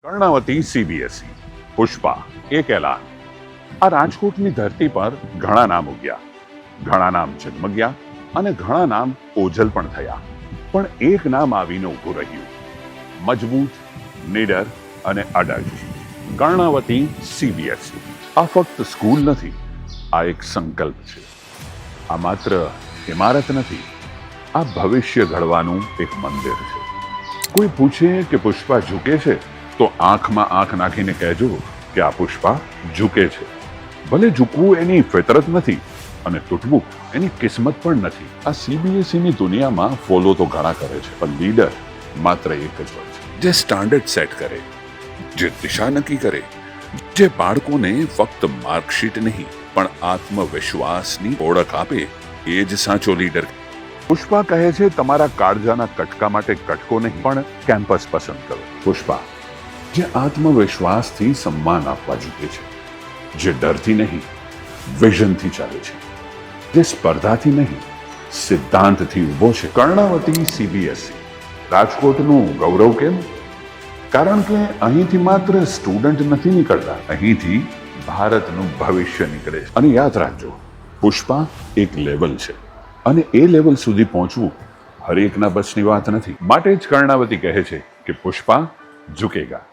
Karnavati CBSE Pushpa એક એલાન. આ રાજકોટની ધરતી પર ઘણા નામ ઉગ્યા, ઘણા નામ ઝગમગ્યા અને ઘણા નામ ઓझल પણ થયા. પણ એક નામ આવીને ઊભું રહ્યું, મજબૂત, નીડર અને અડગ. કર્ણાવતી સીબીએસઈ. આ ફક્ત સ્કૂલ નથી, આ એક સંકલ્પ છે. આ માત્ર ઇમારત નથી, આ ભવિષ્ય ઘડવાનું એક મંદિર છે. કોઈ પૂછે કે પુષ્પા ઝૂકે છે તો આંખમાં આંખ નાખીને કહેજો કે આ પુષ્પા ઝૂકે છે. ભલે ઝૂકવું એની ફિતરત નથી અને તૂટવું એની કિસ્મત પણ નથી. આ સીબીએસઈની દુનિયામાં ફોલો તો ઘણા કરે છે, પણ લીડર માત્ર એક જ હોય છે, જે સ્ટાન્ડર્ડ સેટ કરે, જે દિશા નક્કી કરે, જે બાળકોને ફક્ત માર્કશીટ નહીં પણ આત્મવિશ્વાસની ઓળખ આપે. એ જ સાચો લીડર. પુષ્પા કહે છે, તમારા કાળજાના કટકા માટે કટકો નહીં પણ કેમ્પસ પસંદ કરો. પુષ્પા જે આત્મવિશ્વાસથી સન્માન આપવા ઝૂકે છે, જે ડરથી નહીં વિઝનથી ચાલે છે, જે સ્પર્ધાથી નહીં સિદ્ધાંતથી ઊભો છે. કર્ણાવતી સીબીએસઈ રાજકોટનું ગૌરવ કેમ? કારણ કે અહીંથી માત્ર સ્ટુડન્ટ નથી નીકળતા, અહીંથી ભારતનું ભવિષ્ય નીકળે છે. અને યાદ રાખજો, પુષ્પા એક લેવલ છે અને એ લેવલ સુધી પહોંચવું હરેકના બસની વાત નથી. માટે જ કર્ણાવતી કહે છે કે પુષ્પા ઝુકેગા.